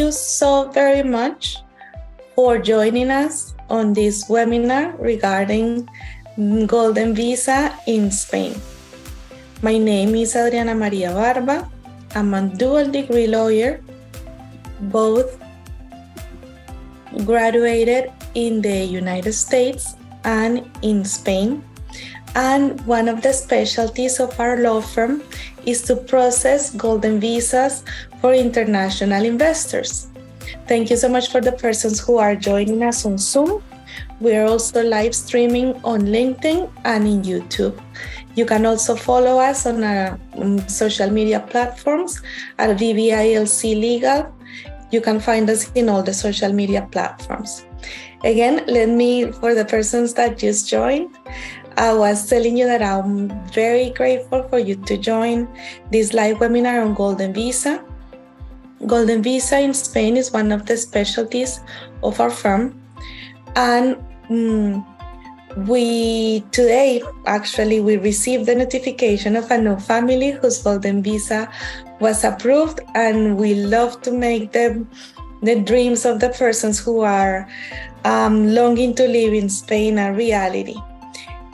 you so very much for joining us on this webinar regarding Golden Visa in Spain. My name is Adriana Maria Barba. I'm a dual degree lawyer, both graduated in the United States and in Spain. And one of the specialties of our law firm is to process golden visas for international investors. Thank you so much for the persons who are joining us on Zoom. We are also live streaming on LinkedIn and in YouTube. You can also follow us on our social media platforms at VBILC Legal. You can find us in all the social media platforms. Again, for the persons that just joined, I was telling you that I'm very grateful for you to join this live webinar on Golden Visa. Golden Visa in Spain is one of the specialties of our firm. And today, we received the notification of a new family whose Golden Visa was approved, and we love to make the dreams of the persons who are longing to live in Spain a reality.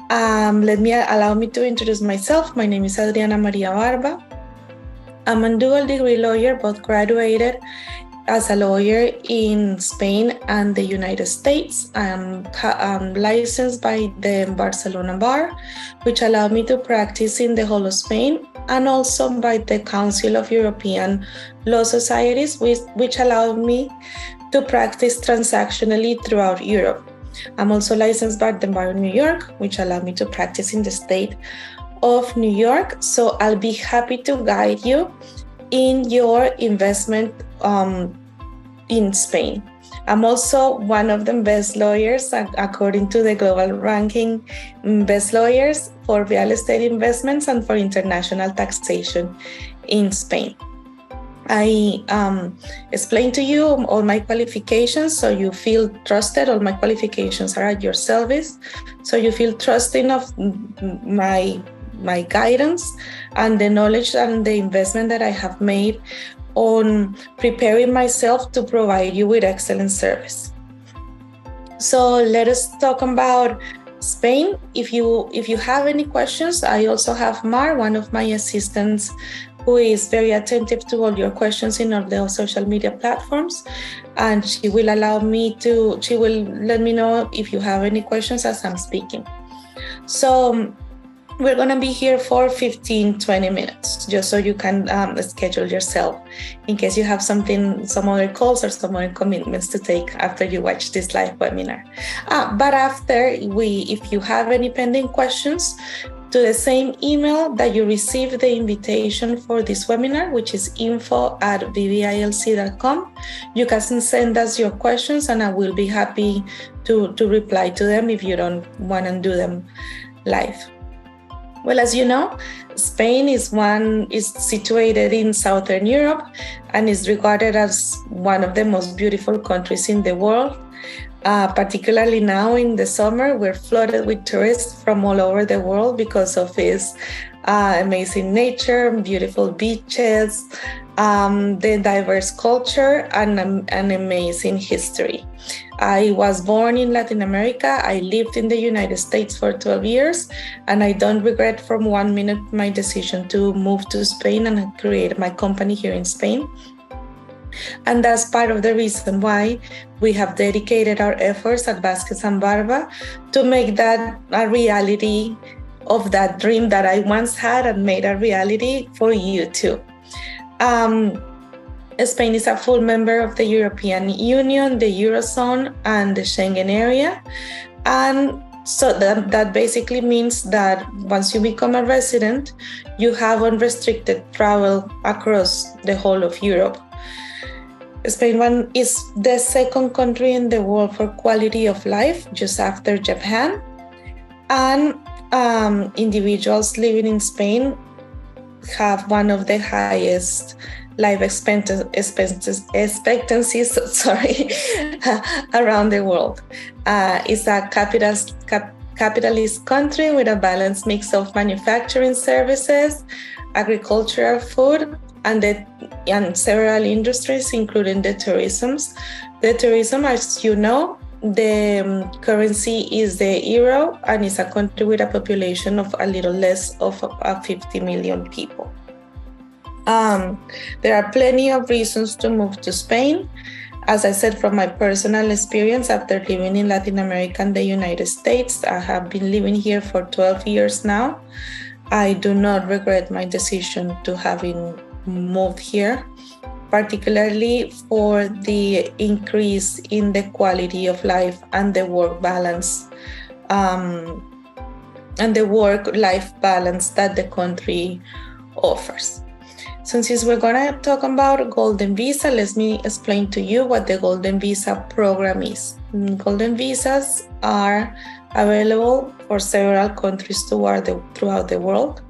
Allow me to introduce myself. My name is Adriana Maria Barba. I'm a dual degree lawyer, both graduated as a lawyer in Spain and the United States. I'm licensed by the Barcelona Bar, which allowed me to practice in the whole of Spain, and also by the Council of European Law Societies, which allowed me to practice transactionally throughout Europe. I'm also licensed by the Bar of New York, which allowed me to practice in the state of New York. So I'll be happy to guide you in your investment in Spain. I'm also one of the best lawyers, according to the global ranking, best lawyers for real estate investments and for international taxation in Spain. I explained to you all my qualifications, so you feel trusted. All my qualifications are at your service, so you feel trusting of my guidance and the knowledge and the investment that I have made on preparing myself to provide you with excellent service. So let us talk about Spain. If you have any questions, I also have Mar, one of my assistants, who is very attentive to all your questions in all the social media platforms, and she will let me know if you have any questions as I'm speaking. So we're going to be here for 15-20 minutes, just so you can schedule yourself in case you have some other calls or some other commitments to take after you watch this live webinar. But after, if you have any pending questions, to the same email that you received the invitation for this webinar, which is info@vbilc.com, you can send us your questions, and I will be happy to reply to them if you don't want to do them live. Well, as you know, Spain is situated in Southern Europe and is regarded as one of the most beautiful countries in the world. Particularly now in the summer, we're flooded with tourists from all over the world because of its amazing nature, beautiful beaches, the diverse culture, and an amazing history. I was born in Latin America. I lived in the United States for 12 years, and I don't regret from 1 minute my decision to move to Spain and create my company here in Spain. And that's part of the reason why we have dedicated our efforts at Vasquez and Barba to make that a reality of that dream that I once had and made a reality for you too. Spain is a full member of the European Union, the Eurozone, and the Schengen area. And so that basically means that once you become a resident, you have unrestricted travel across the whole of Europe. Spain is the second country in the world for quality of life, just after Japan. And individuals living in Spain have one of the highest life expectancies around the world. It's a capitalist country with a balanced mix of manufacturing services agricultural, food, and several industries, including the tourism. The tourism, as you know, the currency is the euro, and it's a country with a population of a little less of 50 million people. There are plenty of reasons to move to Spain. As I said, from my personal experience, after living in Latin America and the United States, I have been living here for 12 years now. I do not regret my decision to having moved here, particularly for the increase in the quality of life and the work balance, and the work-life balance that the country offers. So since we're going to talk about Golden Visa, let me explain to you what the Golden Visa program is. Golden Visas are available for several countries throughout the world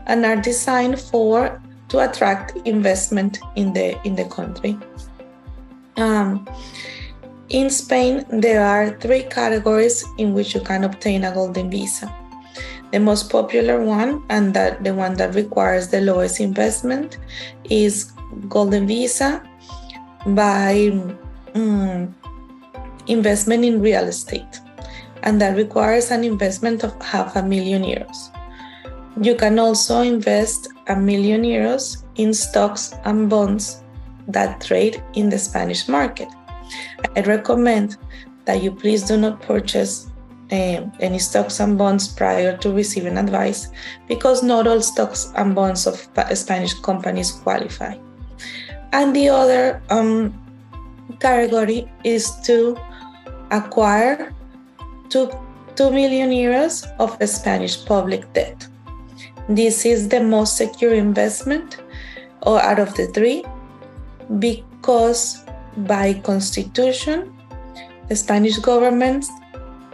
and are designed to attract investment in the country. In Spain, there are 3 categories in which you can obtain a Golden Visa. The most popular one, and the one that requires the lowest investment, is Golden Visa by investment in real estate, and that requires an investment of €500,000. You can also invest €1 million in stocks and bonds that trade in the Spanish market. I recommend that you please do not purchase any stocks and bonds prior to receiving advice, because not all stocks and bonds of Spanish companies qualify. And the other category is to acquire €2 million of Spanish public debt. This is the most secure investment out of the 3, because by constitution, the Spanish government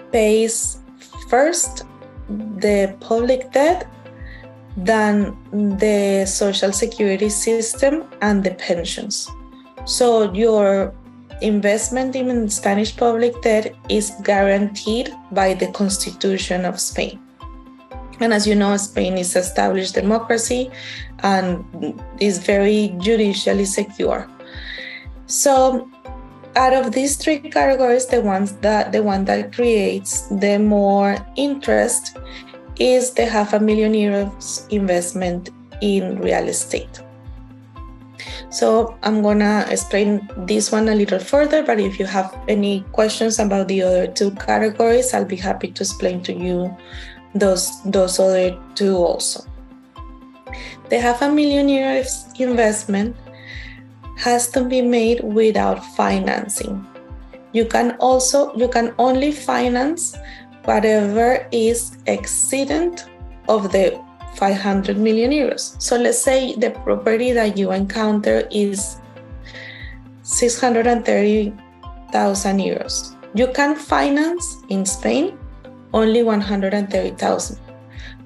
pays first the public debt, then the social security system and the pensions. So your investment in Spanish public debt is guaranteed by the Constitution of Spain. And as you know, Spain is established democracy and is very judicially secure. So out of these 3 categories, the one that creates the more interest is the €500,000 investment in real estate. So I'm gonna explain this one a little further, but if you have any questions about the other 2 categories, I'll be happy to explain to you those other 2 also. The €500,000 investment has to be made without financing. You can only finance whatever is exceedent of the €500 million. So let's say the property that you encounter is €630,000. You can finance in Spain only €130,000,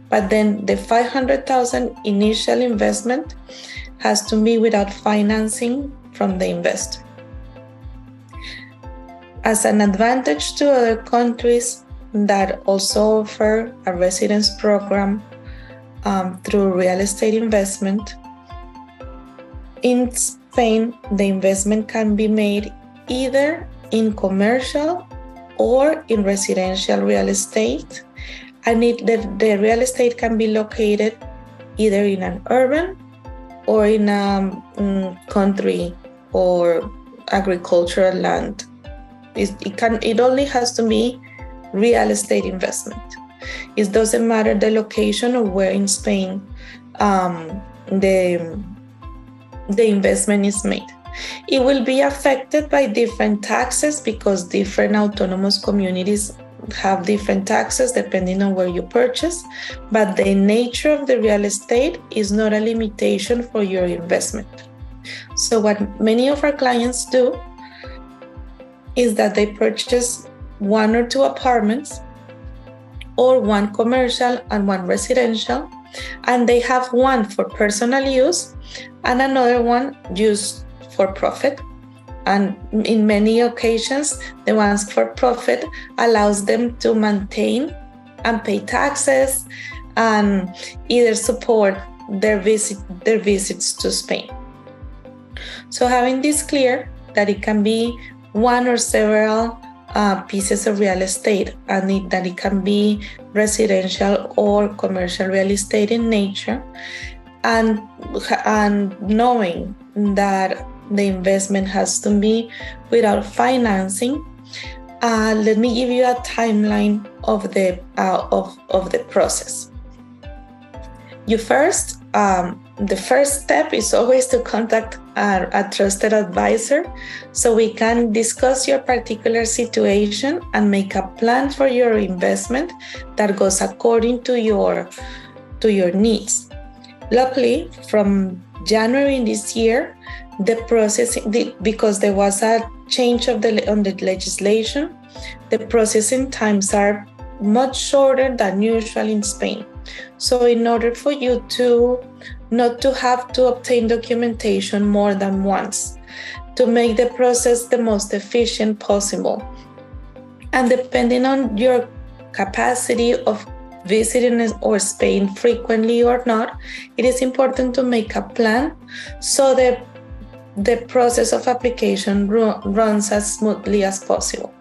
but then the €500,000 initial investment has to be without financing from the investor. As an advantage to other countries that also offer a residence program through real estate investment, in Spain, the investment can be made either in commercial or in residential real estate, and the real estate can be located either in an urban or in a country or agricultural land. It only has to be real estate investment. It doesn't matter the location or where in Spain the investment is made. It will be affected by different taxes because different autonomous communities have different taxes depending on where you purchase, but the nature of the real estate is not a limitation for your investment. So what many of our clients do is that they purchase 1 or 2 apartments or 1 commercial and 1 residential, and they have one for personal use and another one used for profit. And in many occasions, the ones for profit allows them to maintain and pay taxes and either support their visits to Spain. So having this clear, that it can be one or several pieces of real estate, and that it can be residential or commercial real estate in nature, and knowing that the investment has to be without financing. Let me give you a timeline of the process. The first step is always to contact a trusted advisor so we can discuss your particular situation and make a plan for your investment that goes according to your needs. Luckily, from January in this year, the process, because there was a change on the legislation, the processing times are much shorter than usual in Spain. So in order for you not to have to obtain documentation more than once, to make the process the most efficient possible, and depending on your capacity of visiting or Spain frequently or not, it is important to make a plan so that the process of application runs as smoothly as possible.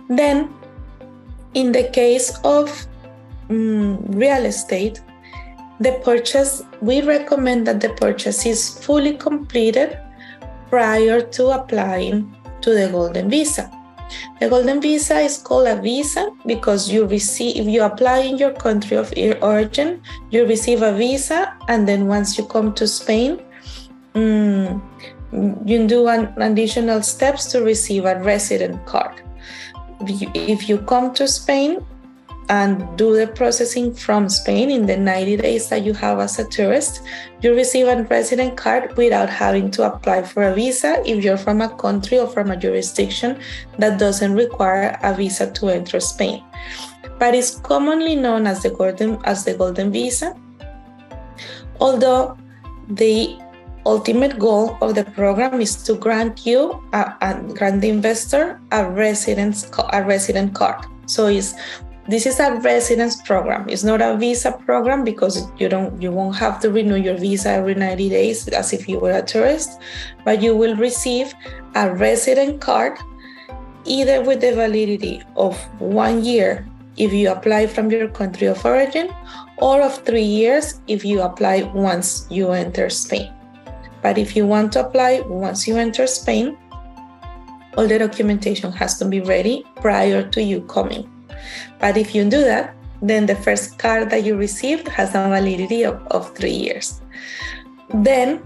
Then, in the case of real estate, we recommend that the purchase is fully completed prior to applying to the Golden Visa. The Golden Visa is called a visa because if you apply in your country of origin, you receive a visa, and then once you come to Spain, you do additional steps to receive a resident card. If you come to Spain and do the processing from Spain in the 90 days that you have as a tourist, you receive a resident card without having to apply for a visa if you're from a country or from a jurisdiction that doesn't require a visa to enter Spain. But it's commonly known as the Golden Visa, although the ultimate goal of the program is to grant the investor a resident card. So this is a residence program. It's not a visa program because you won't have to renew your visa every 90 days as if you were a tourist, but you will receive a resident card either with the validity of 1 year if you apply from your country of origin, or of 3 years if you apply once you enter Spain. But if you want to apply once you enter Spain, all the documentation has to be ready prior to you coming. But if you do that, then the first card that you received has a validity of 3 years. Then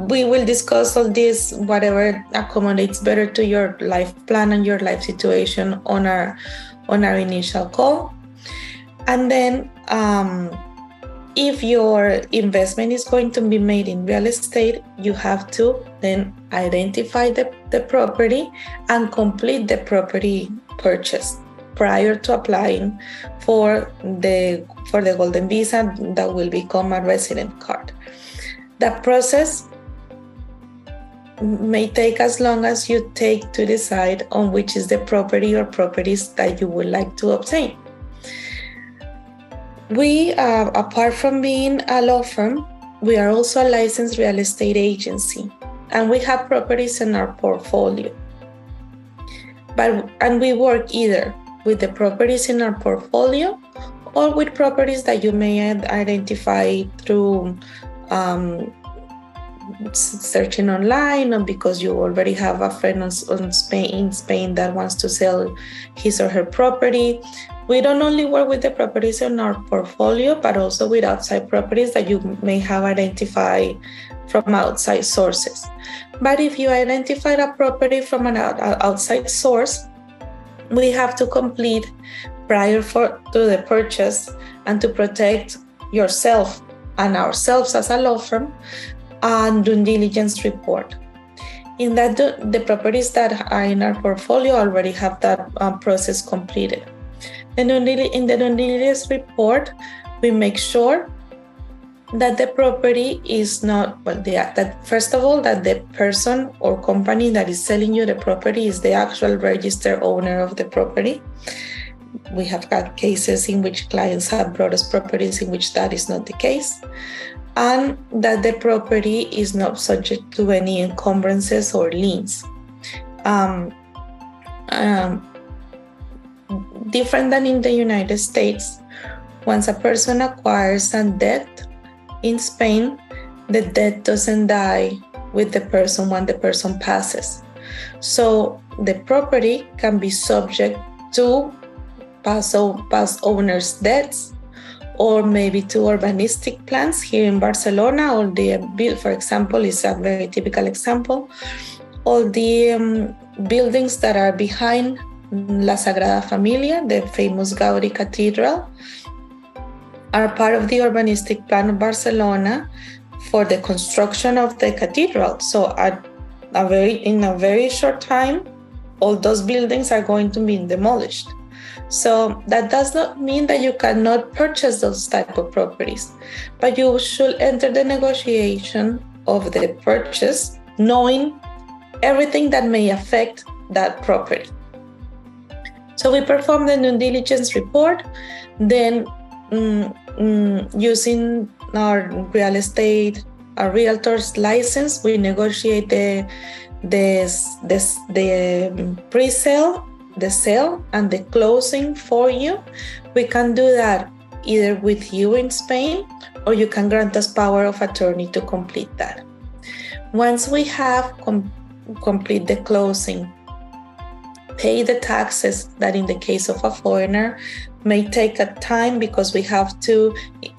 we will discuss all this, whatever accommodates better to your life plan and your life situation on our initial call. And then if your investment is going to be made in real estate, you have to then identify the property and complete the property purchase prior to applying for the Golden Visa that will become a resident card. That process may take as long as you take to decide on which is the property or properties that you would like to obtain. We, apart from being a law firm, we are also a licensed real estate agency, and we have properties in our portfolio. And we work either with the properties in our portfolio or with properties that you may identify through searching online, or because you already have a friend in Spain that wants to sell his or her property. We don't only work with the properties in our portfolio, but also with outside properties that you may have identified from outside sources. But if you identified a property from an outside source, we have to complete prior to the purchase, and to protect yourself and ourselves as a law firm, and due diligence report. In that, the properties that are in our portfolio already have that process completed. In the due diligence report, we make sure that the property is not, that first of all, that the person or company that is selling you the property is the actual registered owner of the property. We have got cases in which clients have brought us properties in which that is not the case, and that the property is not subject to any encumbrances or liens. Different than in the United States, once a person acquires a debt in Spain, the debt doesn't die with the person when the person passes. So the property can be subject to past owners' debts, or maybe to urbanistic plans here in Barcelona. All the, for example, is a very typical example. All the buildings that are behind La Sagrada Familia, the famous Gaudi Cathedral, are part of the urbanistic plan of Barcelona for the construction of the cathedral. So in a very short time, all those buildings are going to be demolished. So that does not mean that you cannot purchase those type of properties, but you should enter the negotiation of the purchase knowing everything that may affect that property. So we perform the due diligence report, then using our real estate, our realtor's license, we negotiate the pre-sale, the sale, and the closing for you. We can do that either with you in Spain, or you can grant us power of attorney to complete that. Once we have complete the closing, pay the taxes that in the case of a foreigner may take a time, because we have to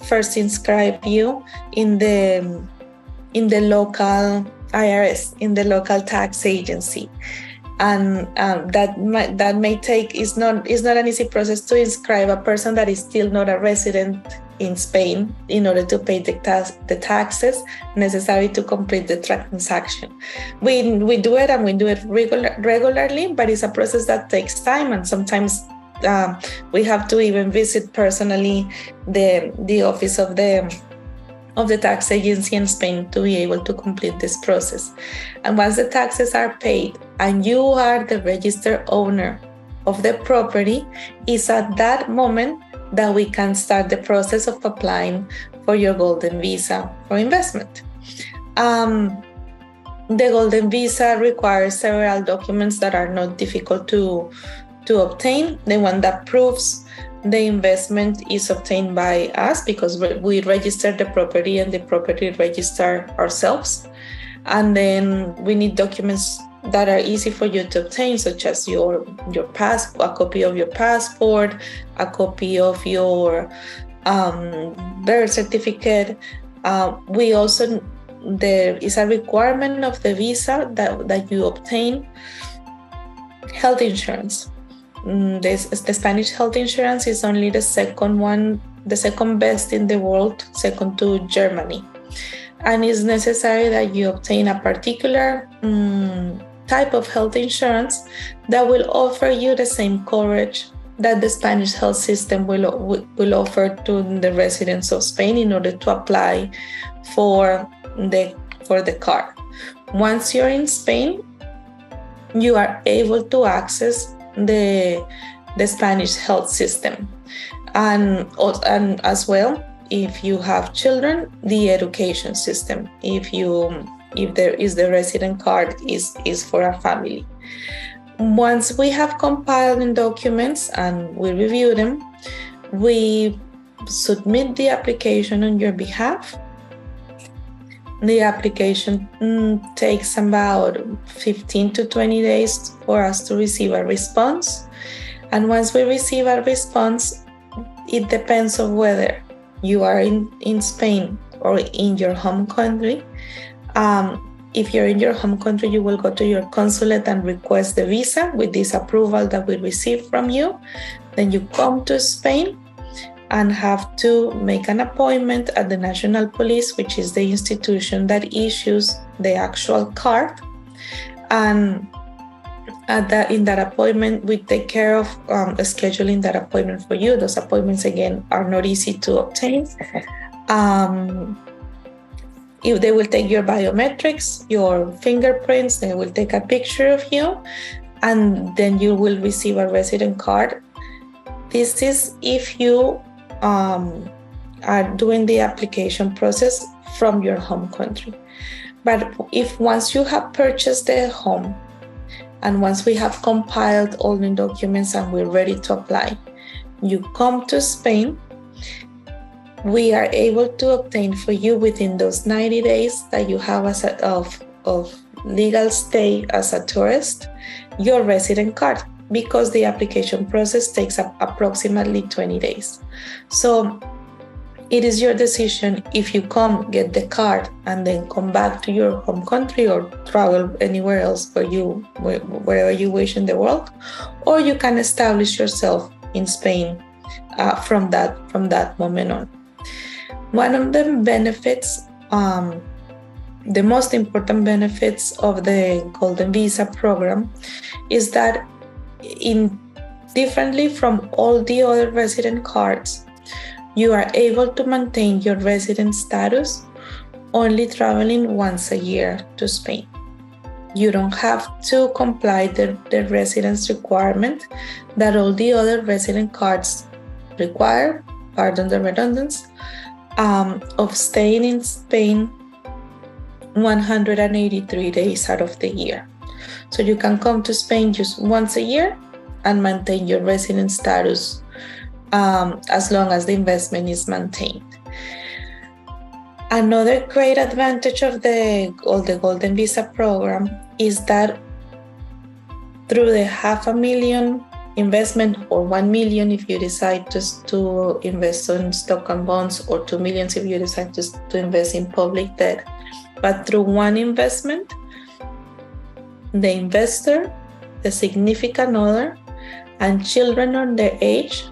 first inscribe you in the local IRS, in the local tax agency. And that may take, it's not an easy process to inscribe a person that is still not a resident in Spain in order to pay the taxes necessary to complete the transaction. We do it, and we do it regularly, but it's a process that takes time, and sometimes we have to even visit personally the office of the tax agency in Spain to be able to complete this process. And once the taxes are paid and you are the registered owner of the property, it's at that moment that we can start the process of applying for your Golden Visa for investment. The Golden Visa requires several documents that are not difficult to obtain. The one that proves the investment is obtained by us, because we register the property and the property register ourselves. And then we need documents that are easy for you to obtain, such as your passport, a copy of your passport, a copy of your birth certificate. We also, there is a requirement of the visa that you obtain health insurance. The Spanish health insurance is only the second best in the world, second to Germany. And it's necessary that you obtain a particular type of health insurance that will offer you the same coverage that the Spanish health system will offer to the residents of Spain in order to apply for the card. Once you're in Spain, you are able to access the Spanish health system, and as well, if you have children, the education system. If there is the resident card is for a family. Once we have compiled the documents and we review them, we submit the application on your behalf. The application takes about 15 to 20 days for us to receive a response. And once we receive a response, it depends on whether you are in Spain or in your home country. If you're in your home country, you will go to your consulate and request the visa with this approval that we receive from you. Then you come to Spain and have to make an appointment at the National Police, which is the institution that issues the actual card. And in that appointment, we take care of scheduling that appointment for you. Those appointments, again, are not easy to obtain. If they will take your biometrics, your fingerprints, they will take a picture of you, and then you will receive a resident card This is if you are doing the application process from your home country. But if once you have purchased the home and once we have compiled all the documents and we're ready to apply, you come to Spain, we are able to obtain for you within those 90 days that you have as of legal stay as a tourist, your resident card, because the application process takes approximately 20 days. So it is your decision if you come, get the card, and then come back to your home country or travel anywhere else wherever you wish in the world, or you can establish yourself in Spain from that moment on. One of the benefits, the most important benefits of the Golden Visa program is that differently from all the other resident cards, you are able to maintain your resident status only traveling once a year to Spain. You don't have to comply the residence requirement that all the other resident cards require, pardon the redundancy, of staying in Spain 183 days out of the year. So you can come to Spain just once a year and maintain your resident status as long as the investment is maintained. Another great advantage of the Golden Visa program is that through the $500,000 investment, or 1 million if you decide to invest in stock and bonds, or 2 million if you decide to invest in public debt, but through one investment, the investor, the significant other, and children on their age,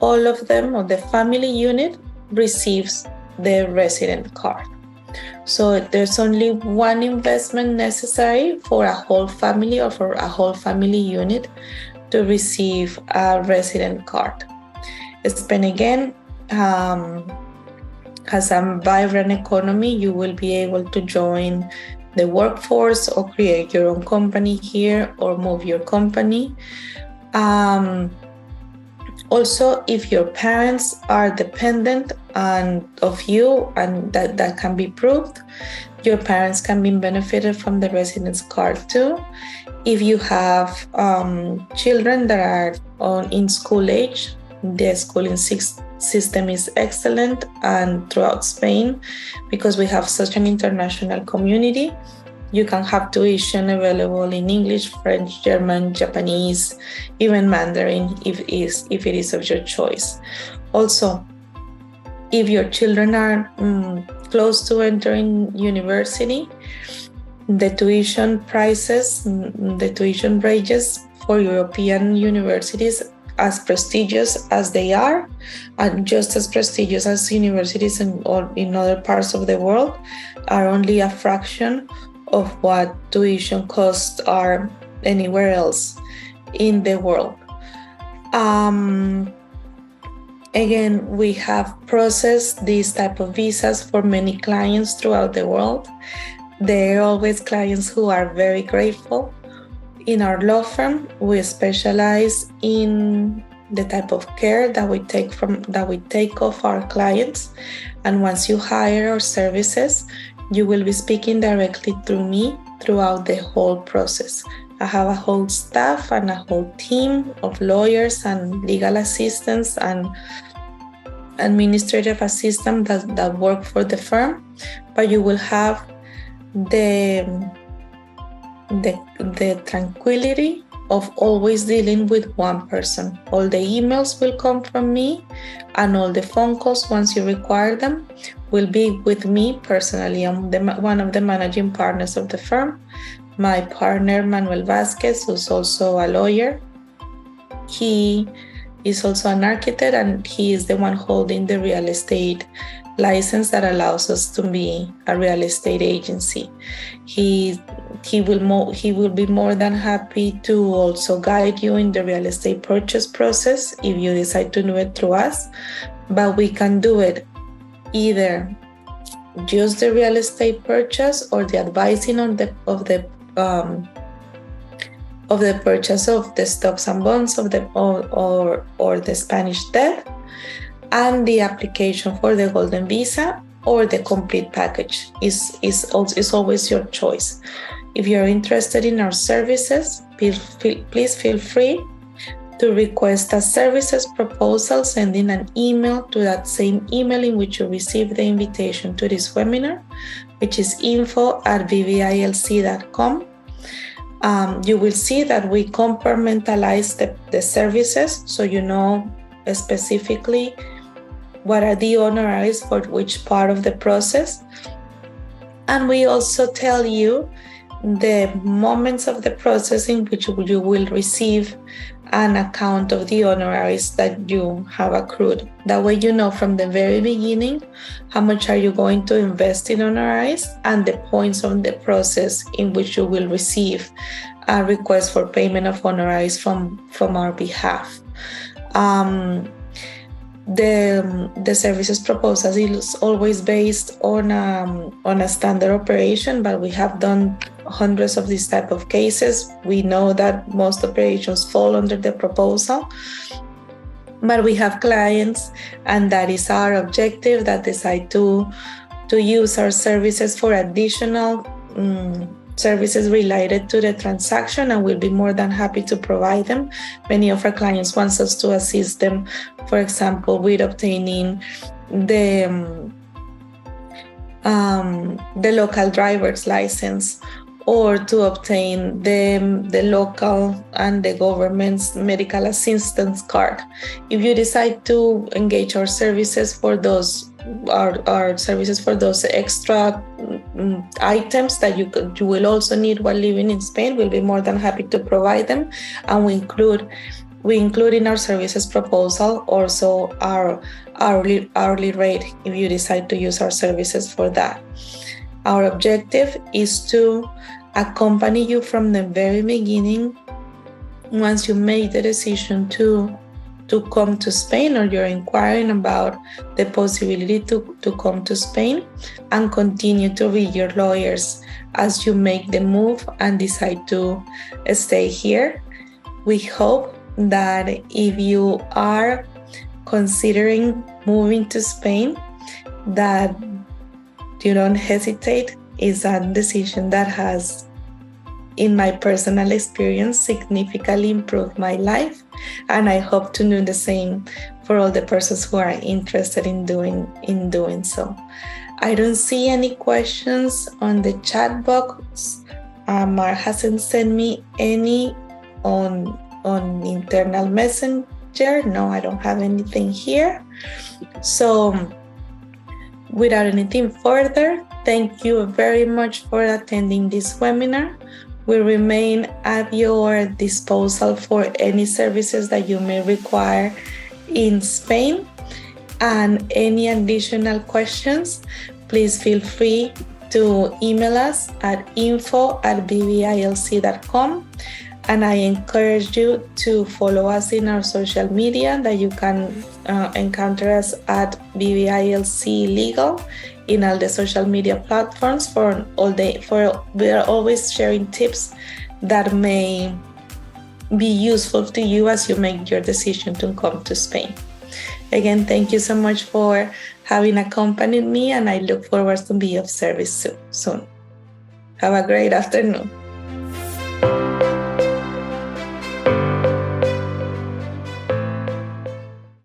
all of them, or the family unit, receives the resident card. So there's only one investment necessary for a whole family or for a whole family unit to receive a resident card. Spain, again, has a vibrant economy. You will be able to join the workforce or create your own company here or move your company. Also, if your parents are dependent of you, and that can be proved, your parents can be benefited from the residence card too. If you have children that are in school age, the schooling system is excellent, and throughout Spain, because we have such an international community, you can have tuition available in English, French, German, Japanese, even Mandarin if it is of your choice. Also, if your children are close to entering university, the tuition prices, the tuition ranges for European universities, as prestigious as they are, and just as prestigious as universities in other parts of the world, are only a fraction of what tuition costs are anywhere else in the world. Again, we have processed these type of visas for many clients throughout the world. There are always clients who are very grateful. In our law firm, we specialize in the type of care that we take of our clients. And once you hire our services, you will be speaking directly through me throughout the whole process. I have a whole staff and a whole team of lawyers and legal assistants and administrative assistants that work for the firm, but you will have the tranquility of always dealing with one person. All the emails will come from me, and all the phone calls, once you require them, will be with me personally. I'm one of the managing partners of the firm. My partner, Manuel Vasquez, who's also a lawyer, he is also an architect, and he is the one holding the real estate license that allows us to be a real estate agency. He will be more than happy to also guide you in the real estate purchase process if you decide to do it through us. But we can do it either just the real estate purchase or the advising of the of the purchase of the stocks and bonds of the or the Spanish debt, and the application for the golden visa or the complete package is always your choice. If you're interested in our services, please feel free to request a services proposal, sending an email to that same email in which you received the invitation to this webinar, which is info@bvilc.com. You will see that we compartmentalize the services, so you know specifically what are the honoraries for which part of the process. And we also tell you the moments of the process in which you will receive an account of the honoraries that you have accrued. That way you know from the very beginning how much are you going to invest in honoraries and the points of the process in which you will receive a request for payment of honoraries from our behalf. The services proposal is always based on a standard operation, but we have done hundreds of these type of cases. We know that most operations fall under the proposal, but we have clients, and that is our objective, that decide to use our services for additional services related to the transaction, and we'll be more than happy to provide them. Many of our clients want us to assist them, for example, with obtaining the local driver's license, or to obtain the local and the government's medical assistance card. If you decide to engage our services for those our services for those extra items that you will also need while living in Spain, we'll be more than happy to provide them, and we include in our services proposal also our hourly rate if you decide to use our services for that. Our objective is to accompany you from the very beginning. Once you make the decision to come to Spain, or you're inquiring about the possibility to come to Spain, and continue to read your lawyers as you make the move and decide to stay here. We hope that if you are considering moving to Spain, that you don't hesitate. It's a decision that has, in my personal experience, significantly improved my life, and I hope to do the same for all the persons who are interested in doing so. I don't see any questions on the chat box. Mark hasn't sent me any on internal messenger. No, I don't have anything here. So without anything further, thank you very much for attending this webinar. We remain at your disposal for any services that you may require in Spain, and any additional questions, please feel free to email us at info@bvilc.com, and I encourage you to follow us in our social media, that you can encounter us at BVILC Legal in all the social media platforms. We are always sharing tips that may be useful to you as you make your decision to come to Spain. Again, thank you so much for having accompanied me, and I look forward to be of service soon. Have a great afternoon.